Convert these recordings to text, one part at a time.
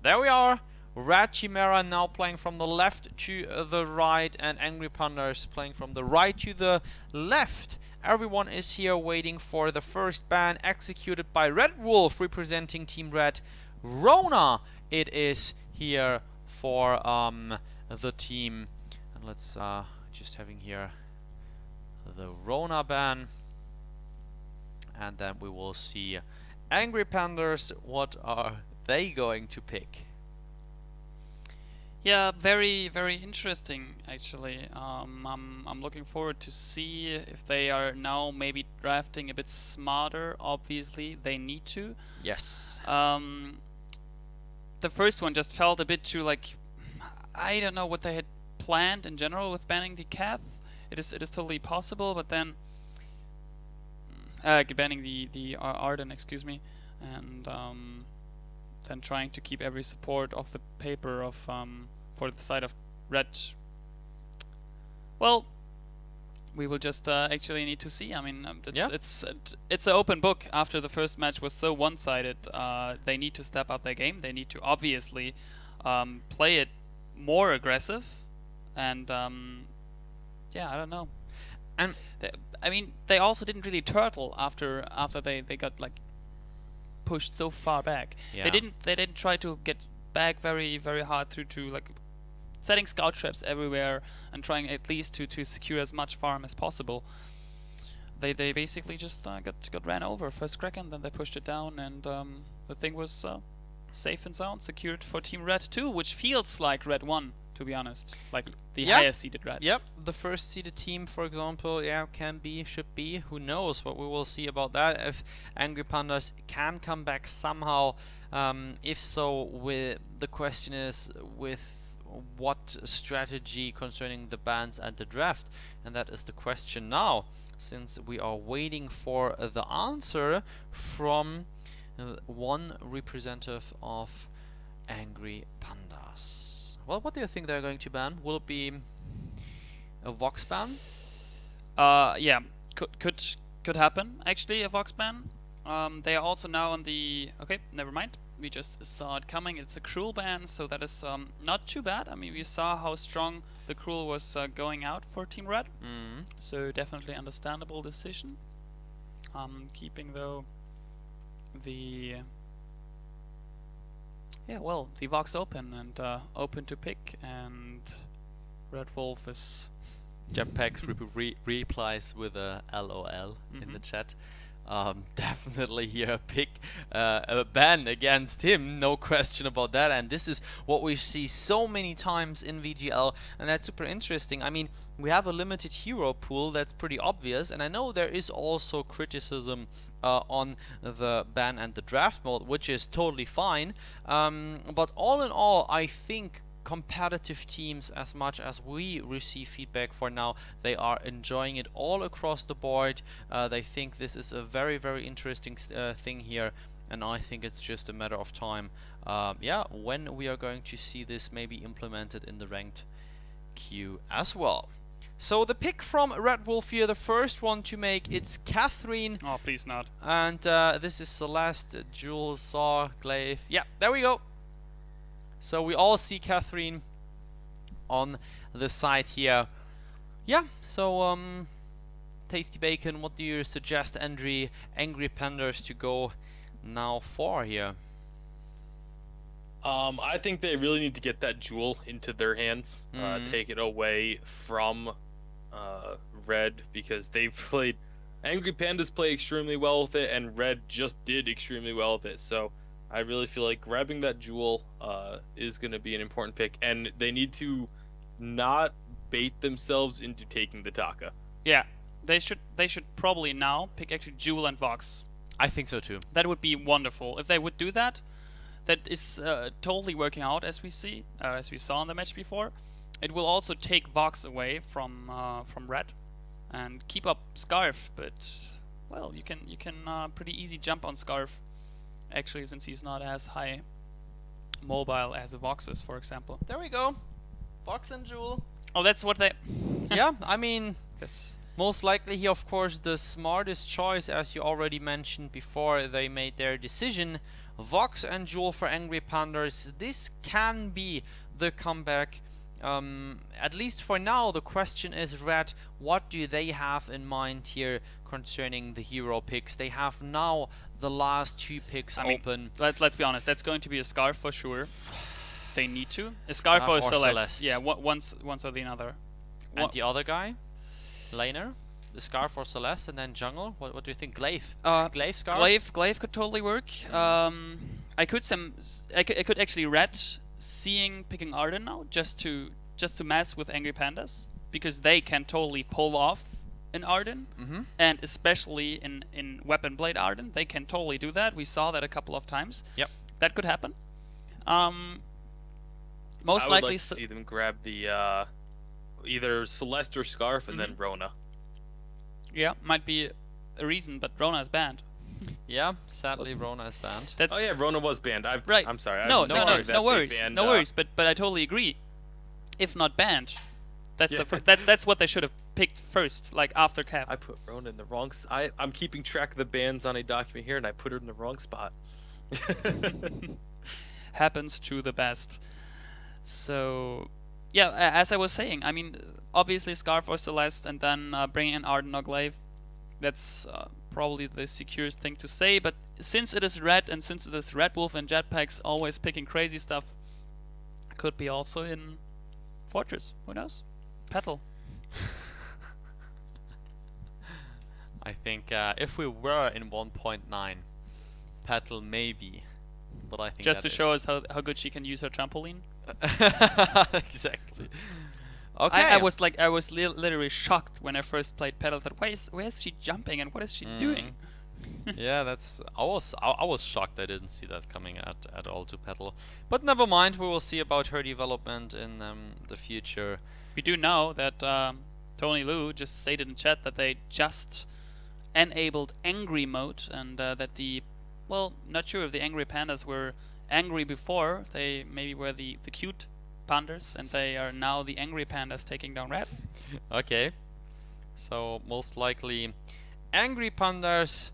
there we are. R3D Chimaera now playing from the left to the right, and Angry Pandas playing from the right to the left. Everyone is here waiting for the first ban executed by Red Wolf representing Team Red. Rona it is here for the team. And let's just having here the Rona ban. And then we will see Angry Pandas. What are they going to pick? Yeah, very, very interesting actually. I'm looking forward to see if they are now maybe drafting a bit smarter. Obviously, they need to. Yes. The first one just felt a bit too like, I don't know what they had planned in general with banning the Cath. It is totally possible, but then banning the Arden, excuse me, and then trying to keep every support off the paper of for the side of Red. Well, we will just actually need to see. I mean, it's an open book. After the first match was so one-sided, they need to step up their game. They need to obviously play it more aggressive, and yeah, I don't know. And I mean, they also didn't really turtle after they got like pushed so far back. yeah. They didn't try to get back very, very hard through to like setting scout traps everywhere and trying at least to secure as much farm as possible. They basically just got ran over first Kraken, then they pushed it down, and the thing was safe and sound, secured for Team Red 2, which feels like Red 1, to be honest, like the highest seeded Red. Yep, the first seeded team, for example, yeah, can be, should be, who knows, but we will see about that. If Angry Pandas can come back somehow, if so, the question is with what strategy concerning the bans and the draft, and that is the question now, since we are waiting for the answer from one representative of Angry Pandas. Well, what do you think they're going to ban? Will it be a Vox ban? Yeah, could happen actually, a Vox ban. They are also now on the never mind. We just saw it coming. It's a Cruel ban, so that is not too bad. I mean, we saw how strong the Cruel was going out for Team Red, so definitely understandable decision. Keeping though the the Vox open and open to pick, and Red Wolf is Jetpacks replies with a LOL in the chat. Definitely here pick a ban against him, no question about that, and this is what we see so many times in VGL, and that's super interesting. I mean, we have a limited hero pool, that's pretty obvious, and I know there is also criticism on the ban and the draft mode, which is totally fine, but all in all, I think competitive teams, as much as we receive feedback for now, they are enjoying it all across the board. They think this is a very, very interesting thing here, and I think it's just a matter of time when we are going to see this maybe implemented in the ranked queue as well. So the pick from Red Wolf here, the first one to make, it's Catherine. Oh, please not. And this is Celeste, Jules, Saw, Glaive. Yeah, there we go. So we all see Catherine on the side here. Yeah, so Tasty Bacon, what do you suggest Angry Pandas to go now for here? I think they really need to get that jewel into their hands, take it away from Red, because they've played, Angry Pandas play extremely well with it, and Red just did extremely well with it. So I really feel like grabbing that jewel is going to be an important pick, and they need to not bait themselves into taking the Taka. Yeah, they should probably now pick actually Jewel and Vox. I think so too. That would be wonderful if they would do that. That is totally working out, as we saw in the match before. It will also take Vox away from Red and keep up Scarf, but well, you can pretty easy jump on Scarf, actually, since he's not as high mobile as a Vox is, for example. There we go. Vox and Jewel. Oh, that's what they... Yeah, I mean... Yes. Most likely here, of course, the smartest choice, as you already mentioned before they made their decision, Vox and Jewel for Angry Pandas. This can be the comeback. At least for now, the question is, Red, what do they have in mind here concerning the hero picks? They have now the last 2 picks open. Let's be honest, that's going to be a Scarf for sure. They need to. A Scarf or Celeste. Yeah, once or the other. And the other guy? Laner? The Scarf or Celeste, and then jungle? What do you think? Glaive? Glaive Scarf? Glaive could totally work. I could actually Red picking Arden now just to mess with Angry Pandas, because they can totally pull off an Arden, and especially in Weapon Blade Arden, they can totally do that. We saw that a couple of times. Yep. That could happen. Most I would likely like to see them grab the either Celeste or Scarf and then Rona. Yeah, might be a reason, but Rona is banned. Yeah, sadly Rona is banned. Oh yeah, Rona was banned. Right. I'm sorry. No worries. Banned, no worries. But I totally agree. If not banned, that's that's what they should have picked first, like after Cav. I put Rona in the wrong. I'm keeping track of the bans on a document here, and I put her in the wrong spot. Happens to the best. So, yeah, as I was saying, I mean, obviously Scarf or Celeste, and then bringing in Arden or Glaive. That's probably the securest thing to say. But since it is Red, and since it is Red Wolf and Jetpacks always picking crazy stuff, could be also in Fortress. Who knows? Petal. I think if we were in 1.9, Petal maybe, but I think just to show us how good she can use her trampoline. Exactly. Okay. I was literally shocked when I first played Petal. That where is she jumping and what is she doing? Yeah, I was shocked. I didn't see that coming at all to Petal. But never mind. We will see about her development in the future. We do know that Tony Lu just stated in chat that they just enabled angry mode, and that not sure if the angry pandas were angry before. They maybe were the cute pandas, and they are now the angry pandas taking down Red. Okay. So most likely angry pandas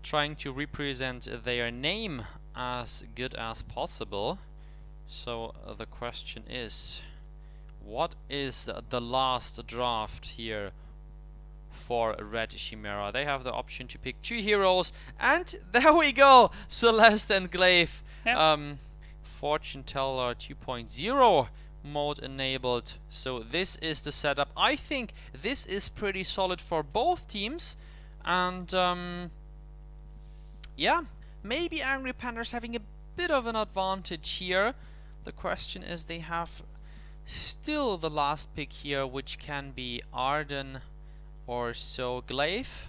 trying to represent their name as good as possible. So the question is, what is the last draft here for R3D Chimaera? They have the option to pick 2 heroes, and there we go, Celeste and Glaive. Yep. Fortune Teller 2.0 mode enabled. So this is the setup. I think this is pretty solid for both teams, and yeah, maybe Angry Pandas having a bit of an advantage here. The question is, they have still the last pick here, which can be Arden or so Glaive,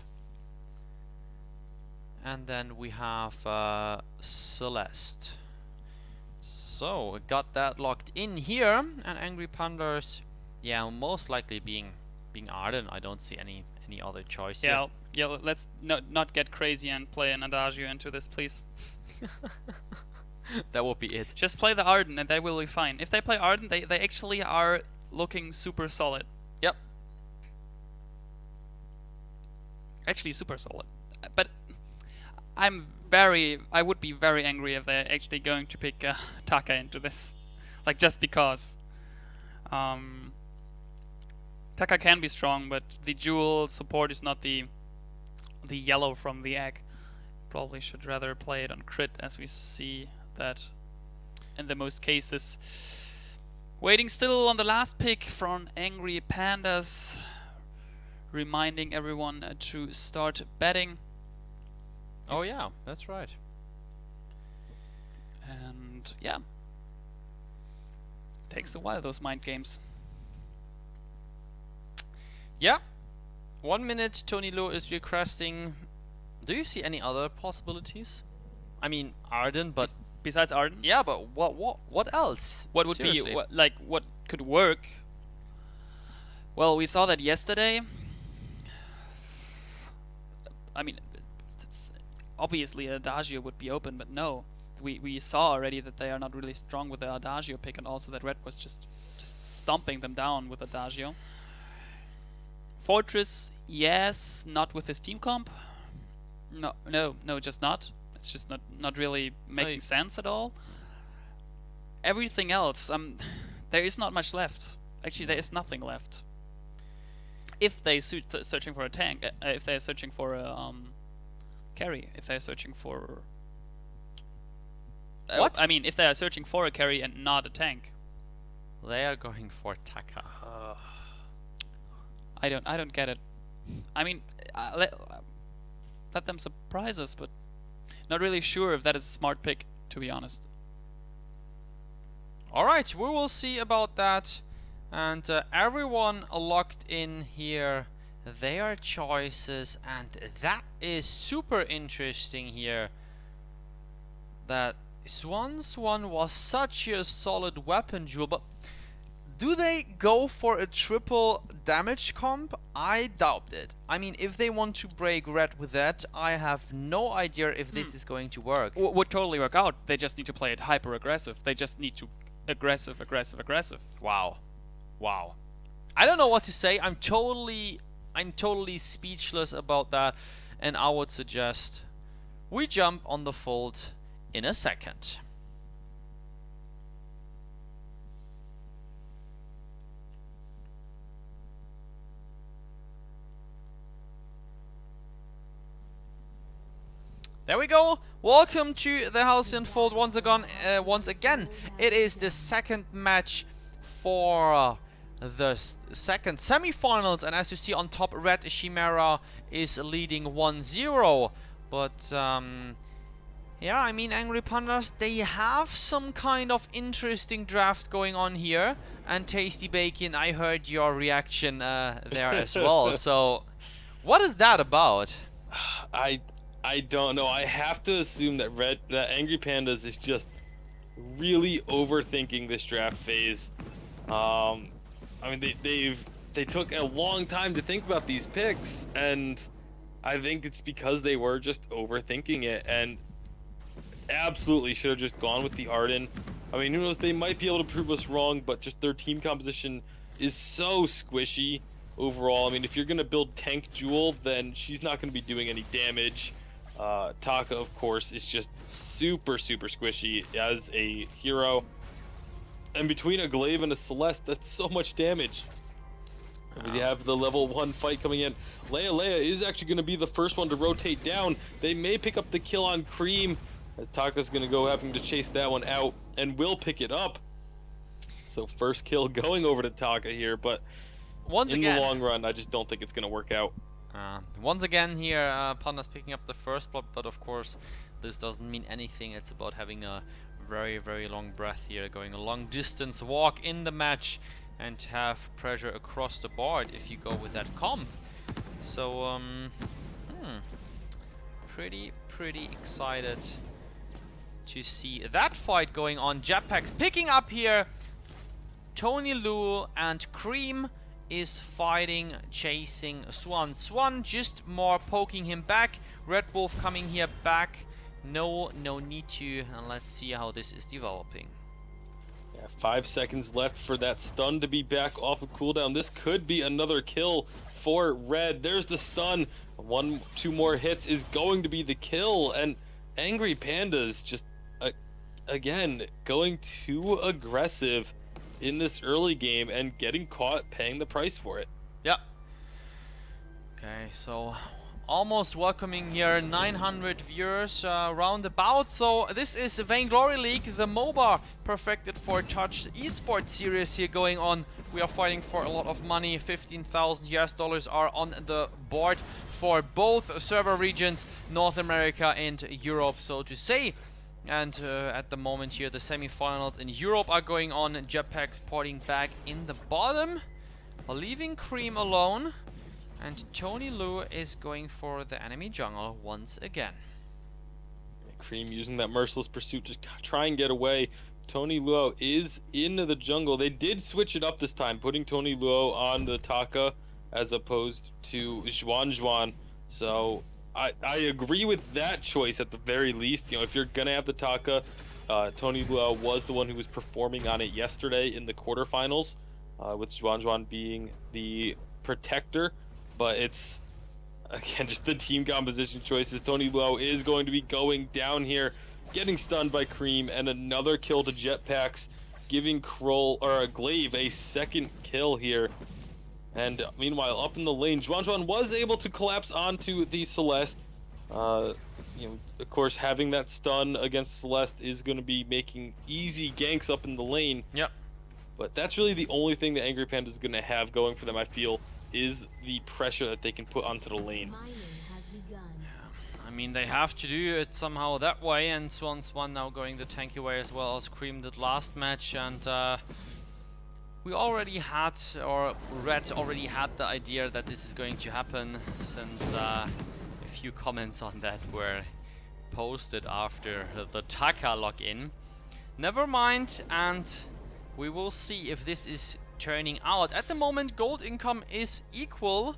and then we have Celeste. So got that locked in here, and Angry Pandas, yeah, most likely being Arden. I don't see any other choice here. Yeah, let's not get crazy and play an Adagio into this, please. That will be it. Just play the Arden and they will be fine. If they play Arden, they actually are looking super solid. Yep. Actually super solid. But I would be very angry if they're actually going to pick Taka into this. Like, just because. Taka can be strong, but the dual support is not the yellow from the egg. Probably should rather play it on crit, as we see that in the most cases. Waiting still on the last pick from Angry Pandas, reminding everyone to start betting. Oh yeah, that's right. And yeah, takes a while, those mind games. Yeah, 1 minute. Tony Lu is requesting. Do you see any other possibilities? I mean, Arden, but besides Arden? Yeah, but what else? What would Seriously. be what could work? Well, we saw that yesterday. I mean, obviously Adagio would be open, but no. We saw already that they are not really strong with the Adagio pick, and also that Red was just stomping them down with Adagio. Fortress, yes, not with his team comp. No, just not. It's just not really making sense at all. Everything else, there is not much left. Actually, there is nothing left. If they searching for a tank, if they're searching for a carry, if they're searching for what? I mean, if they are searching for a carry and not a tank. They are going for Taka. I don't get it. I mean, let them surprise us, but not really sure if that is a smart pick, to be honest. Alright, we will see about that. And everyone locked in here their choices, and that is super interesting here. That Swan was such a solid weapon duel, but do they go for a triple damage comp? I doubt it. I mean, if they want to break red with that, I have no idea if this is going to work. Would totally work out. They just need to play it hyper aggressive. They just need to aggressive. Wow. I don't know what to say. I'm totally speechless about that, and I would suggest we jump on the fold in a second. There we go. Welcome to the Halcyon Fold once again. It is the second match for the second semi-finals, and as you see on top, Red Chimaera is leading 1-0. But yeah, I mean, Angry Pandas, they have some kind of interesting draft going on here. And Tasty Bacon, I heard your reaction there as well. So, what is that about? I don't know. I have to assume that Angry Pandas is just really overthinking this draft phase. I mean, they took a long time to think about these picks, and I think it's because they were just overthinking it, and absolutely should have just gone with the Arden. I mean, who knows? They might be able to prove us wrong, but just their team composition is so squishy overall. I mean, if you're gonna build Tank Jewel, then she's not gonna be doing any damage. Taka, of course, is just super squishy as a hero. And between a Glaive and a Celeste, that's so much damage. You have the level 1 fight coming in. Leia is actually going to be the first one to rotate down. They may pick up the kill on Cream, as Taka's going to go having to chase that one out, and will pick it up. So first kill going over to Taka here, but in the long run, I just don't think it's going to work out. Once again here, Pandas picking up the first block, but of course this doesn't mean anything. It's about having a very long breath here, going a long distance walk in the match and have pressure across the board if you go with that comp. So pretty excited to see that fight going on. Jetpacks picking up here. Tony Lu and Cream is fighting, chasing Swan. Swan just more poking him back. Red Wolf coming here back. No need to. And let's see how this is developing. Yeah, 5 seconds left for that stun to be back off of cooldown. This could be another kill for Red. There's the stun. 2 more hits is going to be the kill. And Angry Pandas just again going too aggressive in this early game and getting caught paying the price for it. Yeah. Okay, so almost welcoming here 900 viewers roundabout. So this is Vainglory League, the MOBA perfected for touch esports series here going on. We are fighting for a lot of money. 15,000 US dollars are on the board for both server regions, North America and Europe, so to say. And at the moment here, the semi-finals in Europe are going on. Jetpacks porting back in the bottom, leaving Cream alone. And Tony Lu is going for the enemy jungle once again. Cream using that merciless pursuit to try and get away. Tony Luo is into the jungle. They did switch it up this time, putting Tony Luo on the Taka as opposed to Zhuan. So I agree with that choice at the very least. You know, if you're gonna have the Taka, Tony Luo was the one who was performing on it yesterday in the quarterfinals, with Zhuan being the protector. But it's Again, just the team composition choices. Tony Luau is going to be going down here, getting stunned by Cream, and another kill to Jetpacks, giving Glaive a second kill here. And meanwhile, up in the lane, Juan was able to collapse onto the Celeste. You know, of course, having that stun against Celeste is going to be making easy ganks up in the lane. Yep. But that's really the only thing that Angry Panda is going to have going for them, I feel, is the pressure that they can put onto the lane. I mean, they have to do it somehow that way, and Swan's now going the tanky way as well as Cream did last match, and we already had, or Red already had the idea that this is going to happen, since a few comments on that were posted after the Taka login. Never mind, and we will see if this is turning out. At the moment, gold income is equal.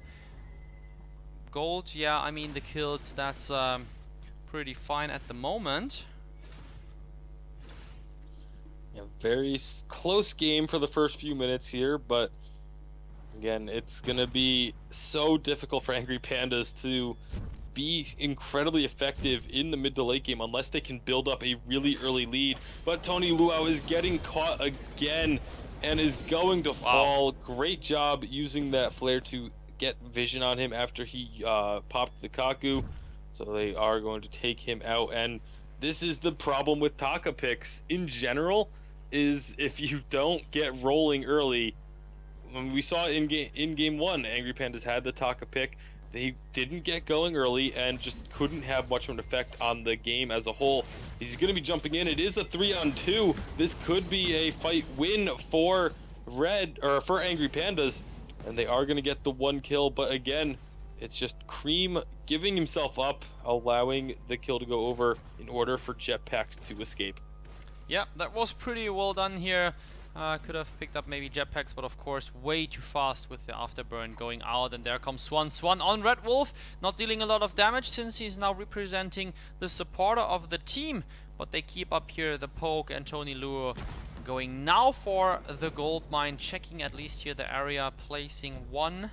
Gold, yeah, I mean the kills, that's pretty fine at the moment. Yeah, very close game for the first few minutes here, but again, it's gonna be so difficult for Angry Pandas to be incredibly effective in the mid to late game unless they can build up a really early lead. But Tony Luau is getting caught again and is going to fall. Great job using that flare to get vision on him after he popped the Kaku. So they are going to take him out, and this is the problem with Taka picks in general, is if you don't get rolling early. When we saw it in game 1, Angry Pandas had the Taka pick. They didn't get going early and just couldn't have much of an effect on the game as a whole. He's going to be jumping in. It is a 3-on-2. This could be a fight win for for Angry Pandas, and they are going to get the 1 kill. But again, it's just Cream giving himself up, allowing the kill to go over in order for Jetpacks to escape. Yeah, that was pretty well done here. Could have picked up maybe Jetpacks, but of course way too fast with the afterburn going out, and there comes Swan on Red Wolf, not dealing a lot of damage since he's now representing the supporter of the team, but they keep up here the poke, and Tony Luo going now for the gold mine, checking at least here the area, placing 1,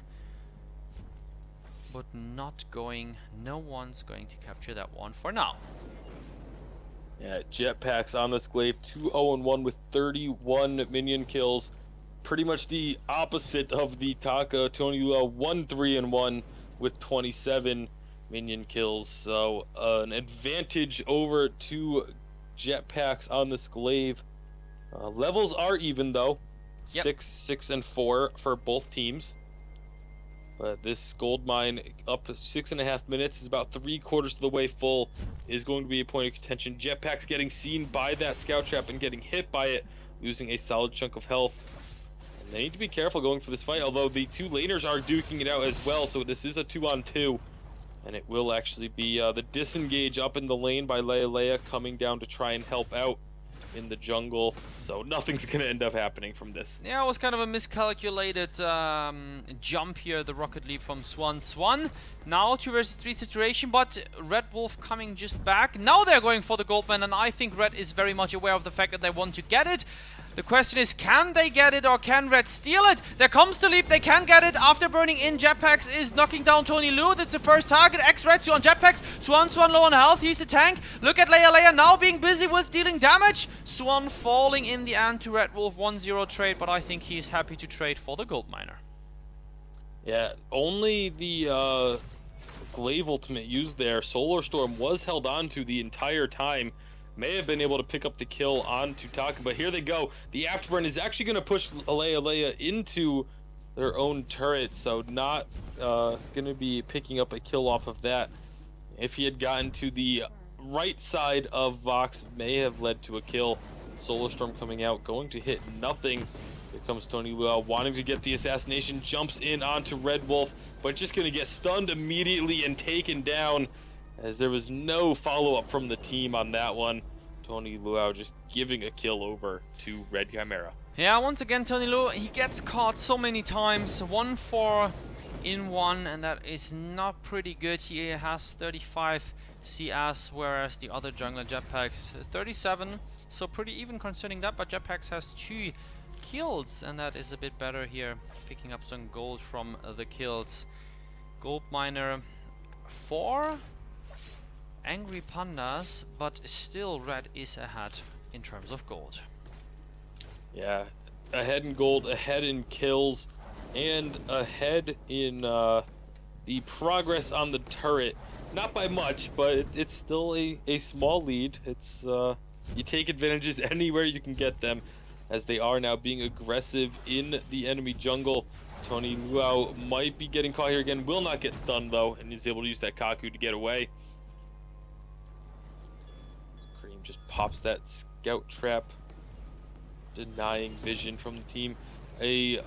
but not going, no one's going to capture that one for now. Yeah, Jetpacks on this glaive, 2-0-1 with 31 minion kills. Pretty much the opposite of the Taka. Tony Luau 1-3-1 with 27 minion kills. So an advantage over to Jetpacks on this glaive. Levels are even though. Yep. 6, 6, and 4 for both teams. But this gold mine, up to 6.5 minutes, is about 3/4 of the way full, is going to be a point of contention. Jetpacks getting seen by that scout trap and getting hit by it, losing a solid chunk of health. And they need to be careful going for this fight, although the 2 laners are duking it out as well, so this is a 2-on-2. And it will actually be the disengage up in the lane by Leia coming down to try and help out in the jungle, so nothing's gonna end up happening from this. Yeah, it was kind of a miscalculated jump here, the rocket leap from Swan. Now 2 versus 3 situation, but Red Wolf coming just back. Now they're going for the gold man, and I think Red is very much aware of the fact that they want to get it. The question is, can they get it or can Red steal it? There comes the leap, they can get it. After burning in, Jetpacks is knocking down Tony Lu. That's the first target. X-Red on Jetpacks. Swan low on health. He's the tank. Look at Leia now being busy with dealing damage. Swan falling in the end to Red Wolf. 1-0 trade, but I think he's happy to trade for the gold miner. Yeah, only the glaive ultimate used there. Solar Storm was held on to the entire time. May have been able to pick up the kill onto Taka, but here they go. The afterburn is actually going to push Leia into their own turret, so not going to be picking up a kill off of that. If he had gotten to the right side of Vox, may have led to a kill. Solar Storm coming out, going to hit nothing. Here comes Tony Luau, wanting to get the assassination, jumps in onto Red Wolf, but just going to get stunned immediately and taken down, as there was no follow-up from the team on that one. Tony Luau just giving a kill over to Red Chimaera. Yeah, once again, Tony Luau, he gets caught so many times. 1-4 in 1, and that is not pretty good. He has 35 CS, whereas the other jungler, Jetpacks, 37. So pretty even concerning that, but Jetpacks has 2 kills, and that is a bit better here, picking up some gold from the kills. Gold miner for Angry Pandas, but still red is ahead in terms of gold. Yeah, ahead in gold, ahead in kills, and ahead in the progress on the turret. Not by much, but it's still a small lead. It's you take advantages anywhere you can get them, as they are now being aggressive in the enemy jungle. Tony Luau might be getting caught here again, will not get stunned though, and he's able to use that Kaku to get away. Cream just pops that scout trap, denying vision from the team. A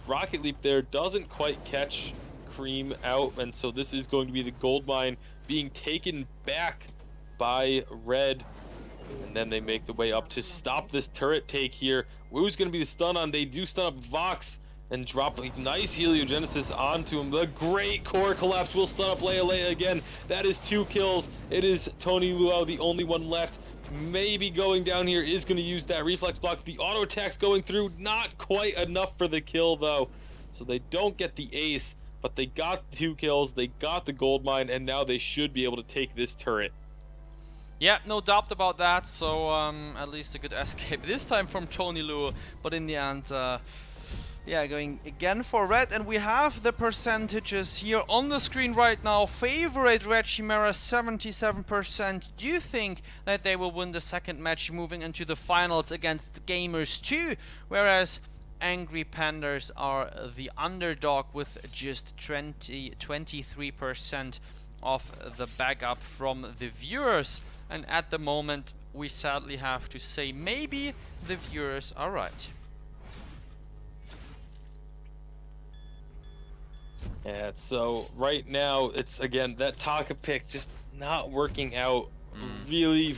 rocket leap there doesn't quite catch Cream out, and so this is going to be the gold mine being taken back by red, and then they make the way up to stop this turret take here. Woo's going to be the stun on. They do stun up Vox and drop a nice heliogenesis onto him. The great core collapse will stun up Leia again. That is 2 kills. It is Tony Luau, the only one left. Maybe going down here is going to use that reflex block. The auto attacks going through, not quite enough for the kill though, so they don't get the ace, but they got 2 kills, they got the gold mine, and now they should be able to take this turret. Yeah, no doubt about that. So at least a good escape this time from Tony Luau, but in the end, yeah, going again for red, and we have the percentages here on the screen right now. Favorite Red Chimaera 77%. Do you think that they will win the second match moving into the finals against Gamers 2? Whereas Angry Pandas are the underdog with just 23% of the backup from the viewers. And at the moment, we sadly have to say maybe the viewers are right. Yeah, so right now it's again that Taka pick just not working out. Really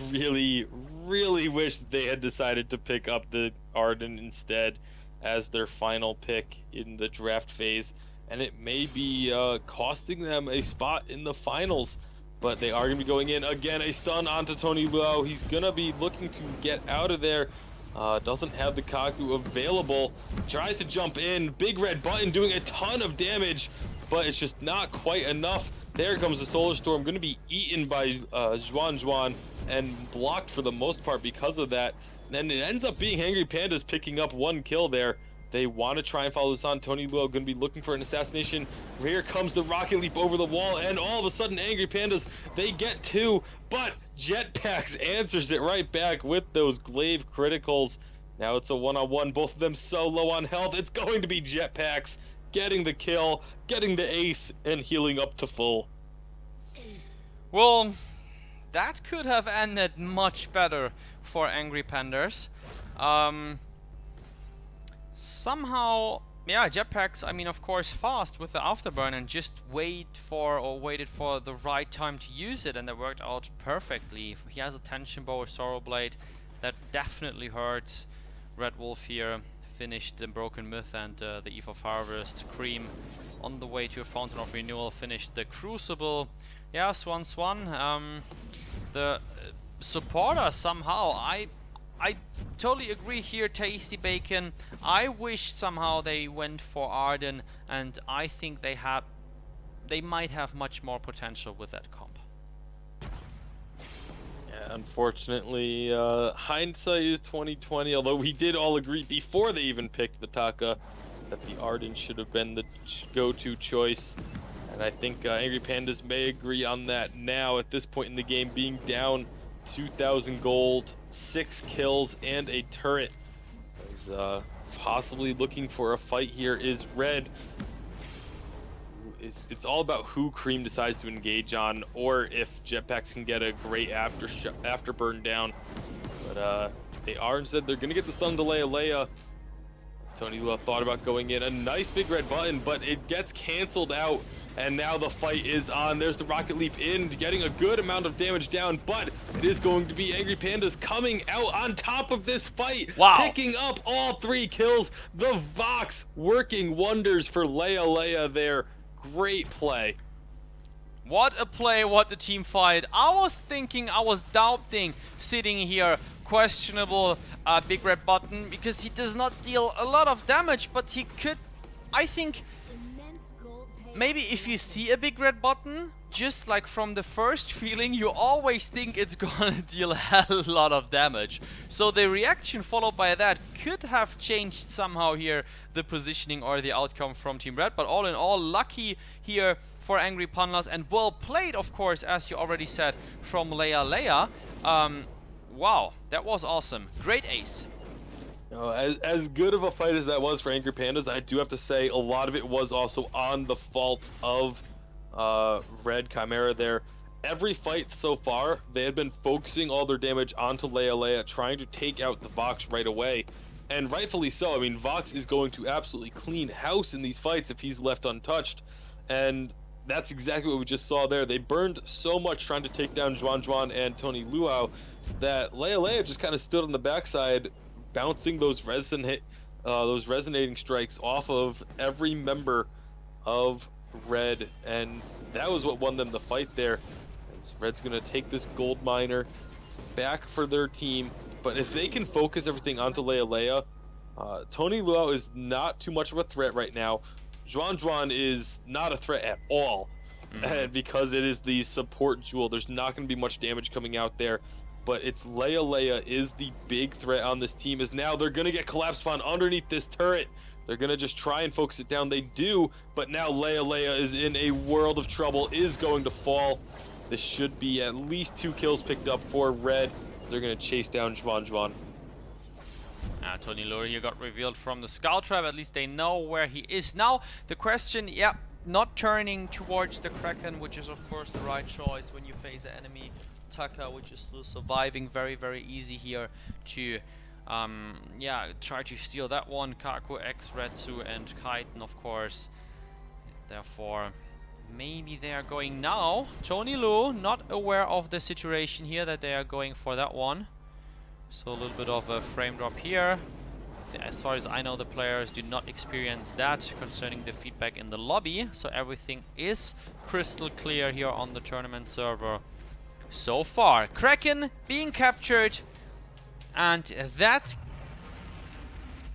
wish they had decided to pick up the Arden instead as their final pick in the draft phase, and it may be costing them a spot in the finals. But they are going to be going in again. A stun onto Tony Luau. He's going to be looking to get out of there. Doesn't have the Kaku available. Tries to jump in. Big red button doing a ton of damage, but it's just not quite enough. There comes the Solar Storm. Going to be eaten by Zhuan and blocked for the most part because of that. And then it ends up being Angry Pandas picking up 1 kill there. They want to try and follow this on. Tony Luau going to be looking for an assassination. Here comes the rocket leap over the wall, and all of a sudden Angry Pandas, they get 2, but Jetpacks answers it right back with those glaive criticals. Now it's a one-on-one, both of them so low on health. It's going to be Jetpacks getting the kill, getting the ace, and healing up to full. Well, that could have ended much better for Angry Pandas. Somehow, yeah, Jetpacks, I mean, of course, fast with the afterburn and just waited for the right time to use it, and that worked out perfectly. He has a tension bow, a sorrow blade, that definitely hurts. Red Wolf here finished the Broken Myth and the Eve of Harvest. Cream on the way to a Fountain of Renewal finished the Crucible. Yeah, Swan. The supporter somehow, I totally agree here, Tasty Bacon. I wish somehow they went for Arden, and I think they might have much more potential with that comp. Yeah, unfortunately, hindsight is 2020. Although we did all agree before they even picked the Taka that the Arden should have been the go-to choice, and I think Angry Pandas may agree on that now at this point in the game, being down 2,000 gold, 6 kills, and a turret. As possibly looking for a fight here is red. It's all about who Cream decides to engage on, or if Jetpacks can get a great afterburn down. But they are instead. They're going to get the stun to Leia. Tony Luau thought about going in. A nice big red button, but it gets canceled out. And now the fight is on. There's the rocket leap in, getting a good amount of damage down, but it is going to be Angry Pandas coming out on top of this fight. Wow. Picking up all 3 kills. The Vox working wonders for Leia there. Great play. What a play, what a team fight. I was doubting sitting here, questionable big red button, because he does not deal a lot of damage, but he could, I think, maybe if you see a big red button, just like from the first feeling, you always think it's gonna deal a hell lot of damage. So the reaction followed by that could have changed somehow here the positioning or the outcome from Team Red. But all in all, lucky here for Angry Pandas, and well played, of course, as you already said, from Leia. Wow, that was awesome. Great ace. As good of a fight as that was for Angry Pandas, I do have to say a lot of it was also on the fault of Red Chimaera there. Every fight so far, they had been focusing all their damage onto Leia, trying to take out the Vox right away. And rightfully so. I mean, Vox is going to absolutely clean house in these fights if he's left untouched. And that's exactly what we just saw there. They burned so much trying to take down Juan and Tony Luau that Leia just kind of stood on the backside, bouncing those resonating strikes off of every member of Red, and that was what won them the fight there. As Red's gonna take this gold miner back for their team, but if they can focus everything onto Leia, Tony Luau is not too much of a threat right now. Juan is not a threat at all, and because it is the support jewel, there's not going to be much damage coming out there. But it's Leia is the big threat on this team, as now they're going to get collapse spawn underneath this turret. They're going to just try and focus it down. They do, but now Leia is in a world of trouble, is going to fall. This should be at least 2 kills picked up for Red, so they're going to chase down Juan. Tony Luau here got revealed from the scout trap. At least they know where he is now. The question, yeah, not turning towards the Kraken, which is of course the right choice when you face an enemy. Taka, which is still surviving, very easy here to yeah, try to steal that one. Kaku, X, Retsu, and Kaiten, of course. Therefore, maybe they are going now. Tony Luau not aware of the situation here, that they are going for that one. So a little bit of a frame drop here. As far as I know, the players do not experience that concerning the feedback in the lobby. So everything is crystal clear here on the tournament server so far. Kraken being captured, and that,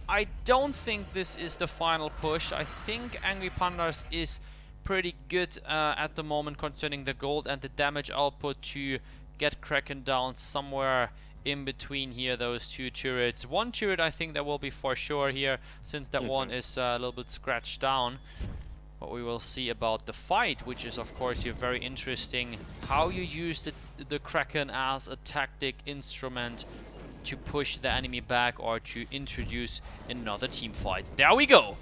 I don't think this is the final push. I think Angry Pandas is pretty good at the moment concerning the gold and the damage output to get Kraken down somewhere in between here, those 2 turrets. One turret I think that will be for sure here, since that one is a little bit scratched down. But we will see about the fight, which is of course here very interesting. How you use the Kraken as a tactic instrument to push the enemy back or to introduce another team fight. There we go!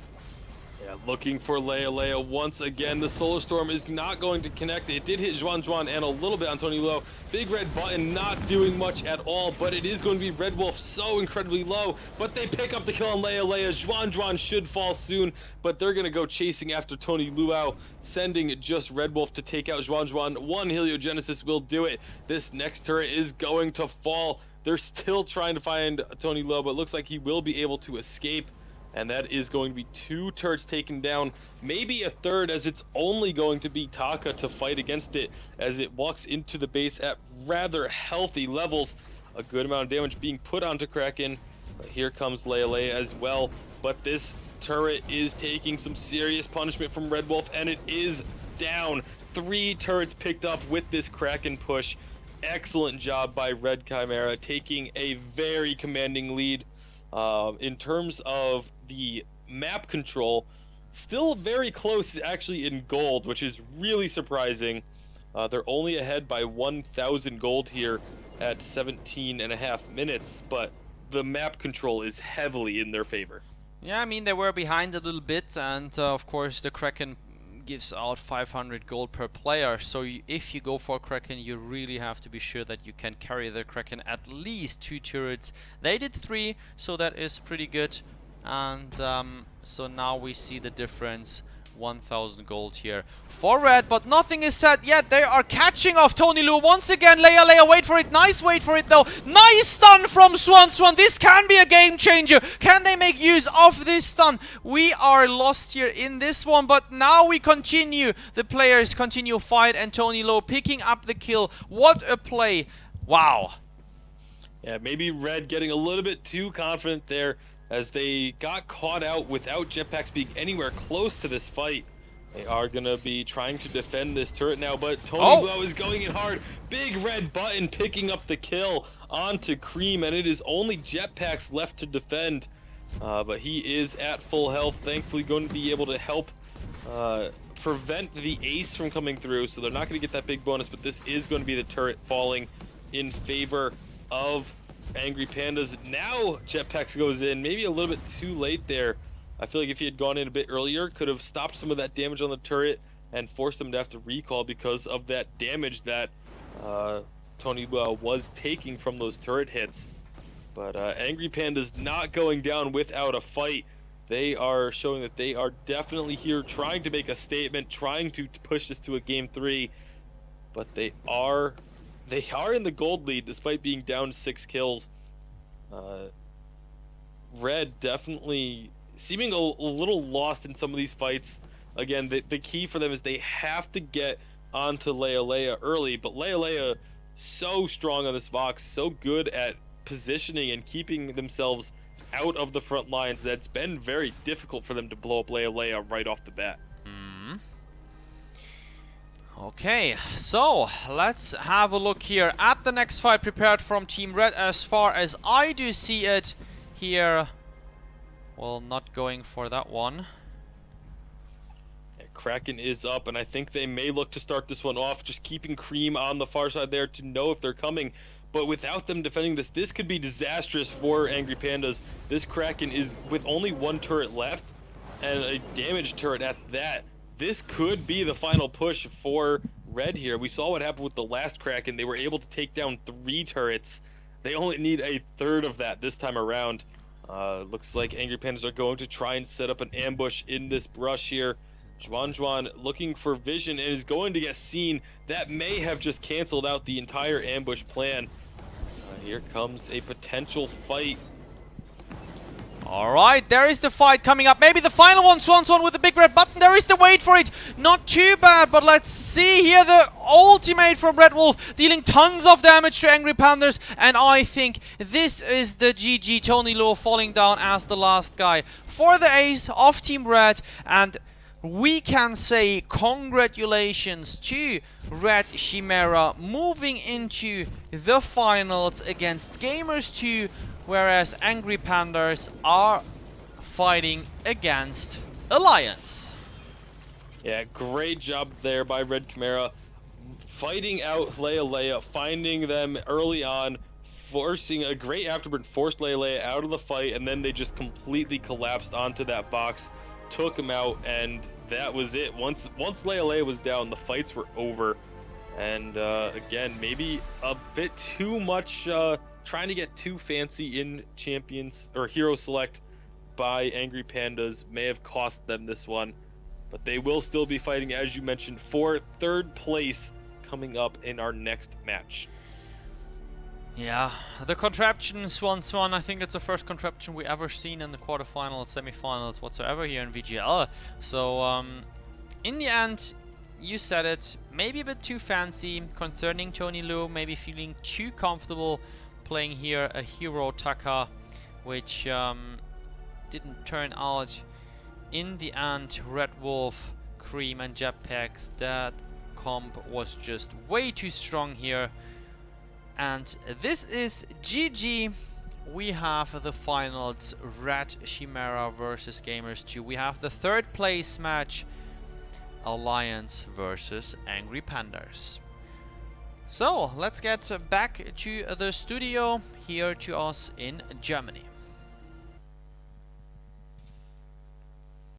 Yeah, looking for Leia once again. The Solar Storm is not going to connect. It did hit Juan and a little bit on Tony Luau. Big red button not doing much at all, but it is going to be Red Wolf so incredibly low. But they pick up the kill on Leia. Juan should fall soon, but they're going to go chasing after Tony Luau, sending just Red Wolf to take out Juan. One Heliogenesis will do it. This next turret is going to fall. They're still trying to find Tony Luau, but it looks like he will be able to escape. And that is going to be 2 turrets taken down, maybe a third, as it's only going to be Taka to fight against it as it walks into the base at rather healthy levels. A good amount of damage being put onto Kraken. But here comes Leia as well. But this turret is taking some serious punishment from Red Wolf, and it is down. 3 turrets picked up with this Kraken push. Excellent job by Red Chimaera, taking a very commanding lead. In terms of the map control, still very close actually in gold, which is really surprising. They're only ahead by 1,000 gold here at 17.5 minutes, but the map control is heavily in their favor. Yeah, I mean, they were behind a little bit, and of course the Kraken gives out 500 gold per player, so if you go for Kraken, you really have to be sure that you can carry the Kraken at least 2 turrets. They did 3, so that is pretty good. And so now we see the difference. 1,000 gold here for Red, but nothing is set yet. They are catching off Tony Luau once again. Leia, wait for it. Nice wait for it though. Nice stun from Swan. This can be a game changer. Can they make use of this stun? We are lost here in this one, but now we continue. The players continue fight, and Tony Luau picking up the kill. What a play. Wow. Yeah, maybe Red getting a little bit too confident there, as they got caught out without jetpacks being anywhere close to this fight. They are going to be trying to defend this turret now, but Tony Oh! Blow is going in hard. Big red button picking up the kill onto Cream, and it is only Jetpacks left to defend. But he is at full health, thankfully going to be able to help prevent the ace from coming through, so they're not going to get that big bonus, but this is going to be the turret falling in favor of Angry Pandas. Now Jetpacks goes in, maybe a little bit too late there. I feel like if he had gone in a bit earlier, could have stopped some of that damage on the turret and forced them to have to recall because of that damage that Tony was taking from those turret hits. But Angry Pandas not going down without a fight. They are showing that they are definitely here trying to make a statement, trying to push this to a game 3. But they are in the gold lead despite being down 6 kills. Red definitely seeming a little lost in some of these fights. Again, the key for them is they have to get onto Leia early, but Leia so strong on this Vox, so good at positioning and keeping themselves out of the front lines that it's been very difficult for them to blow up Leia right off the bat. Okay, so let's have a look here at the next fight prepared from Team Red. As far as I do see it here, well, not going for that one. Yeah, Kraken is up, and I think they may look to start this one off, just keeping Cream on the far side there to know if they're coming. But without them defending this could be disastrous for Angry Pandas. This Kraken is with only 1 turret left, and a damaged turret at that. This could be the final push for Red here. We saw what happened with the last Kraken. They were able to take down 3 turrets. They only need a third of that this time around. Looks like Angry Pandas are going to try and set up an ambush in this brush here. Juan looking for vision and is going to get seen. That may have just canceled out the entire ambush plan. Here comes a potential fight. Alright, there is the fight coming up. Maybe the final one, Swan with the big red button. There is the wait for it. Not too bad, but let's see here the ultimate from Red Wolf, dealing tons of damage to Angry Pandas. And I think this is the GG. Tony Low falling down as the last guy for the ace of Team Red. And we can say congratulations to Red Chimaera moving into the finals against Gamers 2, whereas Angry Pandas are fighting against Alliance. Yeah, great job there by Red Chimaera, fighting out Leia, finding them early on, forcing a great afterburn, forced Leia out of the fight, and then they just completely collapsed onto that box, took him out, and that was it. Once Leia was down, the fights were over. And again, maybe a bit too much trying to get too fancy in champions or hero select by Angry Pandas may have cost them this one, but they will still be fighting, as you mentioned, for 3rd place coming up in our next match. Yeah, the contraption Swan, I think it's the first contraption we ever seen in the quarterfinals, semifinals, whatsoever here in VGL. So, in the end, you said it, maybe a bit too fancy concerning Tony Lu, maybe feeling too comfortable playing here a hero Taka, which didn't turn out in the end. Red Wolf, Cream and Jetpacks, that comp was just way too strong here. And this is GG. We have the finals, Red Chimaera versus Gamers 2. We have the 3rd place match, Alliance versus Angry Pandas. So let's get back to the studio here to us in Germany.